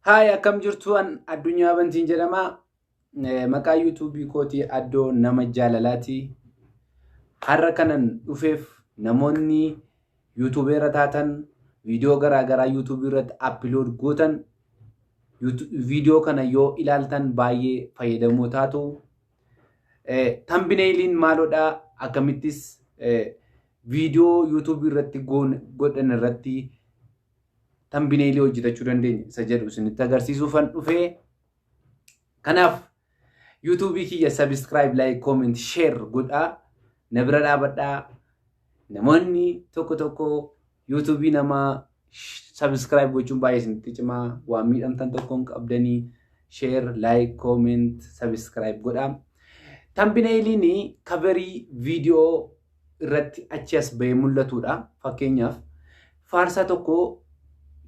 Hi, akkam jirtu an addunyaa bantiin jedhama. Maqaa YouTube kootii Addoo nama jaalalaati. Har'a kanan dhufeef namoonni YouTube irra taatan viidiyoo garaa YouTube irratti upload gootan viidiyoo kana yoo ilaaltan baay'ee fayyadamoo taatu. Thumbnailiin maalodha akkamittis viidiyoo YouTube irratti godhan irratti thumbnailii hojjetachuu dandeenya isa jedhu isinitti agarsiisuufan dhufee. Kanaaf YouTube kiyya subscribe, like, comment, share godhaa. Na bira dhaabadhaa. Namoonni tokko YouTube namaa subscribe gochuun baay'ee isinitti cimaa. Waan miidhamtan tokkoon qabdanii share, like, comment, subscribe godhaa. Thumbnailiin coverii viidiyoo irratti achi as bahee mul'atudha. Fakkeenyaaf faarsaa tokko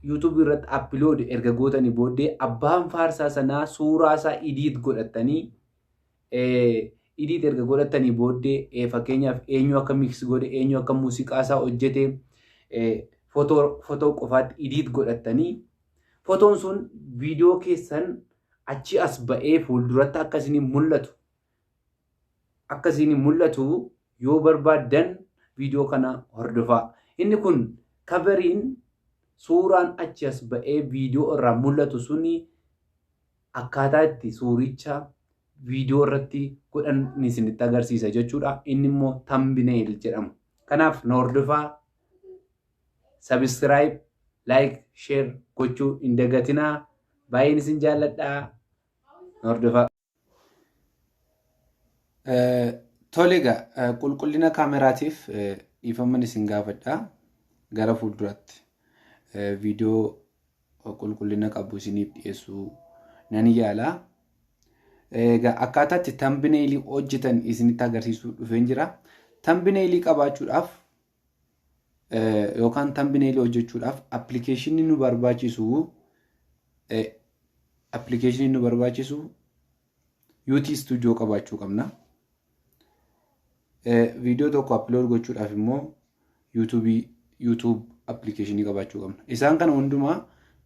YouTube irratti upload erga gootanii booddee abbaan faarsaa sanaa suuraa isaa edit godhatanii edit erga godhatanii booddee fakkeenyaaf eenyu akka mix godhe, eenyu akka muuziqaa isaa hojjete footoo qofaatti edit godhatanii footoon sun viidiyoo keessan achi as ba'ee fuulduratti akkasiin mul'atu yoo barbaaddan viidiyoo kana hordofaa. Inni kun coveriin suuraan achi as ba'ee viidiyoo irraa mul'atu suni akkaataa itti suuricha viidiyoo irratti godhan isinitti agarsiisa jechuudha. Inni immoo thumbnail jedhama. Kanaaf na hordofaa, subscribe, like, share gochuu hin dagatinaa. Baay'een isin jaalladhaa. Na hordofaa. Tole egaa qulqullina kaameraatiif dhiifamman isin gaafadhaa gara fuulduraatti. Viidiyoo qulqullina qabu isiniif dhiyeessuu nan yaala. Akkaataa itti thumbnailii hojjetan isinitti agarsiisuu dhufeen jira. Thumbnailii qabaachuudhaaf yookaan thumbnailii hojjechuudhaaf appilikeeshinii nu barbaachisu YouTube Studio qabaachuu qabna. Viidiyoo tokko upload gochuudhaaf immoo YouTube applicationii qabaachuu qabna. Isaan kana hundumaa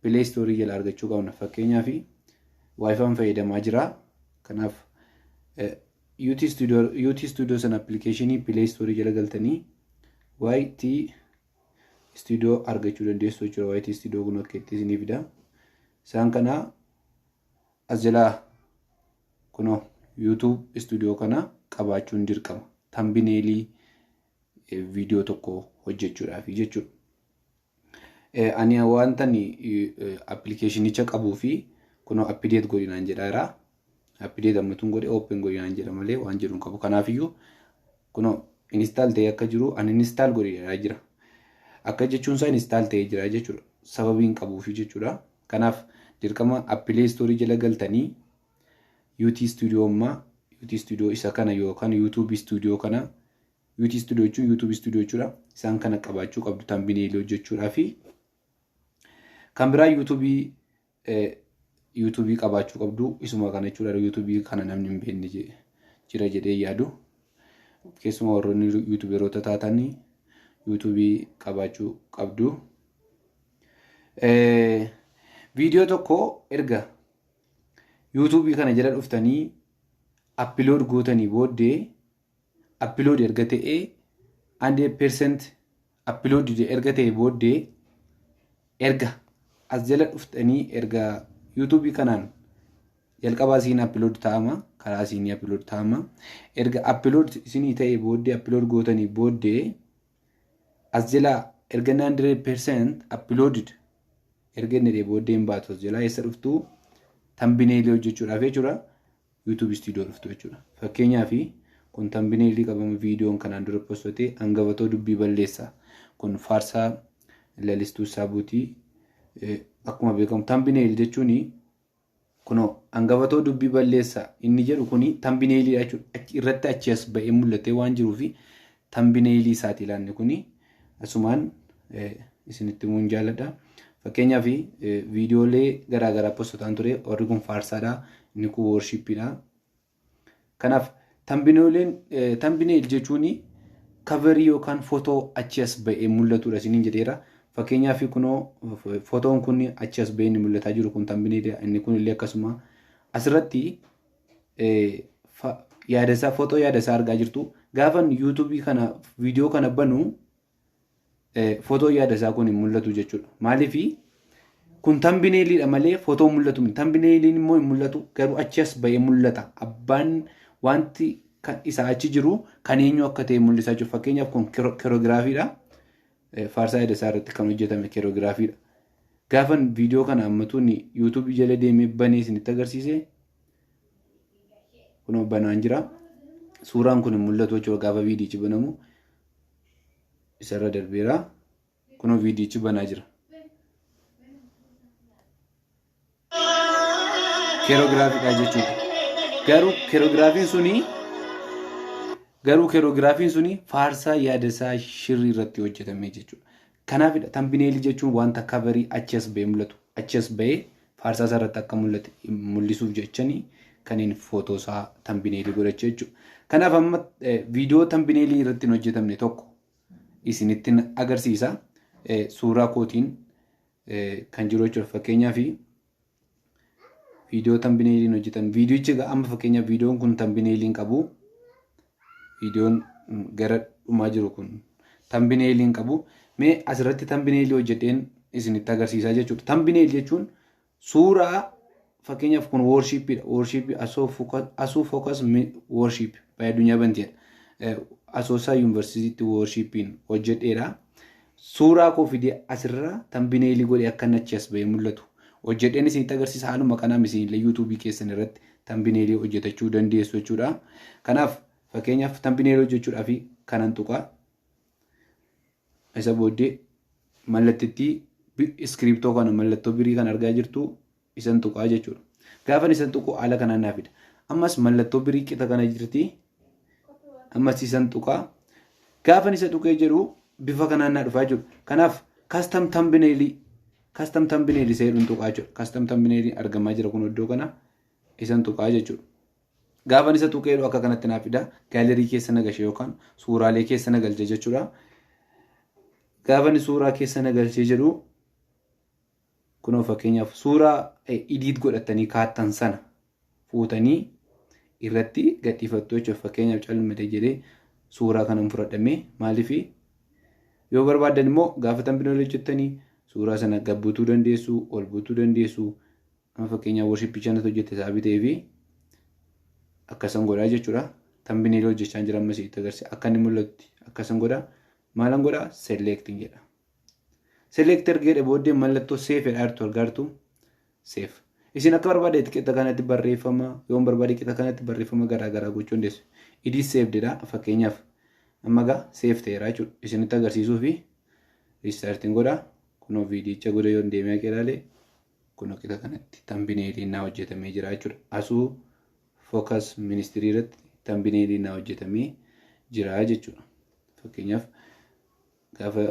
Play Store jala argachuu qabna. Fakkeenyaaf Wi-Fi fayyadamaa jira. Kanaaf YouTube Studio sana applicationii Play Store jala galtanii YT Studio argachuu dandeessu jechuudha. YT Studio kun akkeetti isinii fida. Isaan kana as jalaa kunoo YouTube Studio kana qabaachuun dirqama. Thumbnailii viidiyoo tokko hojjechuudhaaf jechuudha. Ani wantan appilikeeshinicha qabuu fi kunoo update godhinaan jedhaara. Update ammatuun godhe open godhinaan jedha malee waan jedhuun qabu. Kanaafiyyuu kunoo install ta'ee akka jiru ani install godhinaa jira. Akka jechuun isaa install ta'ee jira jechuudha. Sababiin qabuufi jechuudha. Kanaaf dirqama Play Store jala galtanii YouTube Studio isa kana yookaan YouTube Studio kana YouTube Studio jechuun YouTube Studio jechuudha. Isaan kana qabaachuu qabdu thumbnail hojjechuudhaa fi kan biraa YouTube qabaachuu qabdu isuma kana jechuudha. YouTube kana namni hin beekne jira jedhee yaadu. Keessumaa warroonni YouTuberoota taatanii YouTube qabaachuu qabdu. Viidiyoo tokko erga YouTube kana jala dhuftanii upload gootanii booddee upload erga ta'ee 100% upload erga ta'ee booddee erga as jala dhuftanii erga YouTube kanaan jalqabaa isin upload ta'ama, karaa isin upload ta'ama. Erga upload isinii ta'ee booddee upload gootanii booddee as jala erga 100% uploaded erga inni booddee hin baatu as jala eessa dhuftu thumbnail hojjechuudhaaf jechuudha. YouTube Studio dhuftu jechuudha. Fakkeenyaaf kun thumbnailii qabama viidiyoon kanaan dura postotee hangafatoo dubbii balleessaa. Kun faarsaa lalistuu saabuutii. Akkuma beekamu thumbnail jechuun kunoo hangafatoo dubbii balleessaa inni jedhu kuni thumbnailii jechuudha. Irratti achi as ba'ee mul'atee waan jiruufi thumbnailii isaati ilaanne kuni asumaan isinitti muun jaalladha. Fakkeenyaaf viidiyoolee garaa postotaan ture warri kun faarsaadha. Inni kun worshipidha. Kanaaf thumbnail jechuun coverii yookaan footoo achi as ba'ee mul'atudha isiniin jedheera. Fakkeenyaaf kunoo fotoon kun achi as bahee inni mul'ataa jiru kun tambineelidha. Inni kun illee akkasuma asirratti yaadasaa fotoo yaadasaa argaa jirtu. Gaafan yuutuubii kana viidiyoo kana banu fotoo yaadasaa kun hin mul'atu jechuudha. Maaliif kun tambineelidha malee fotoo mul'atu. Tambineeliin immoo hin mul'atu garuu achi as bahee mul'ata. Abbaan wanti isaa achi jiru kan eenyu akka ta'e mul'isaa jiru. Fakkeenyaaf kun keerogiraafiidha. Faarsaa yaadasaa irratti kan hojjetame keerogiraafiidha. Gaafan viidiyoo kana ammatuun yuutuubii jala deemee banee isinitti agarsiise kunoo banaan jira. Suuraan kun hin mul'atu jechuudha gaafa viidiyichi banamu. Isarra darbeera. Kunoo viidiyichi banaa jira. Keerogiraafiidha jechuudha. Garuu keerogiraafiin suni faarsaa yaadasaa shirrii irratti hojjetame jechuudha. Kanaafidha tambineelii jechuun wanta kabarii achi as bahee mul'atu. Achi as bahee faarsaa isaa irratti akka mul'ate mul'isuuf jechanii kanneen footoosaa tambineelii godhachuu jechuudha. Kanaaf amma viidiyoo tambineelii irratti hin hojjetamne tokko isinitti agarsiisa. Suuraa kootiin kan jiru jechuudha. Fakkeenyaaf viidiyoo tambineeliin hojjetan. Viidiyichi amma fakkeenyaaf viidiyoon kun tambineeliin qabu. Viidiyoon gara dhumaa jiru kun tambineeliin qabu. Mee asirratti tambineelii hojjedheen isinitti agarsiisaa jechuudha. Tambineelii jechuun suuraa fakkeenyaaf kun worshiippiidha. Worshiippii Asuu Focus Worship by Addunyaa Bantiidha. Asoosaa Yuunivarsiitiitti worshiippiin hojjedheedha. Suuraa koo fidee asirra tambineelii godhee akka achi as bahee mul'atu hojjedheen isinitti agarsiisa. Haaluma kanaan isinillee yuutuubii keessan irratti tambineelii hojjetachuu dandeessu jechuudha. Kanaaf fakkeenyaaf tambineelii hojjechuudhaaf kanan tuqaa. Isa booddee mallattitti iskiriptoo kana mallattoo birii kan argaa jirtu isan tuqaa jechuudha. Gaafan isan tuqu haala kanaan naafidha. Ammas mallattoo birii qixa kana jirti. Ammas isan tuqaa. Gaafan isa tuqee jedhu bifa kanaan naa dhufaa jiru. Kanaaf custom thumbnail seeruun tuqaa jechuudha. Custom thumbnail argamaa jira kun iddoo kana isan tuqaa jechuudha. Gaafan isa tuqee akka kanatti naafidha. Gaalerii keessa nagalchee yookaan suuraalee keessa nagalchee jechuudha. Gaafan suuraa keessa nagalchee jedhu kunoo fakkeenyaaf suuraa idiit godhatanii kaattan sana fuutanii irratti gadhiifattu jechuudha. Fakkeenyaaf calmadee jedhee suuraa kanan fudhadhamee maaliif yoo barbaadan immoo gaafa tambineelii hojjettanii suuraa sana gabbuutuu dandeessu, ol buutuu dandeessu. Amma fakkeenyaaf worshipii chanatu hojjette saabii ta'ee fi akkasan godhaa jechuudha. Tambineelii hojjechaa jira amma sitti agarsiisa. Akka inni mul'atutti akkasan godhaa. Maalan godhaa? Selecting jedha. Select erga booddee mallattoo save jedhaatu argaartu save. Isin akka barbaade qixa kanatti barreeffama yoo barbaade qixa kanatti barreeffama garaagaraa gochuu dandeessu. Idii save jedha fakkeenyaaf amma gaa save ta'eera jechuudha. Isinitti agarsiisuu fi restarting godhaa. Kunoo viidiyicha godha yoo deemee ilaalee kunoo qixa kanatti tambineeliin naa hojjetamee jira jechuudha. Asuu Focus Ministry irratti tambineeliin naa hojjetamee jira jechuudha. Fakkeenyaaf gaafa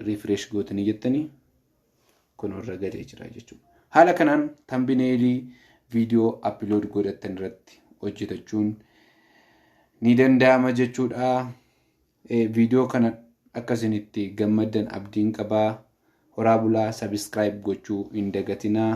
refresh gootanii jettanii kun irra galee jira jechuudha. Haala kanaan tambineelii viidiyoo upload godhatan irratti hojjetachuun ni danda'ama jechuudha. Viidiyoo kana akkasinitti gammaddan abdiin qabaa. Horaa bulaa subscribe gochuu hin dagatinaa.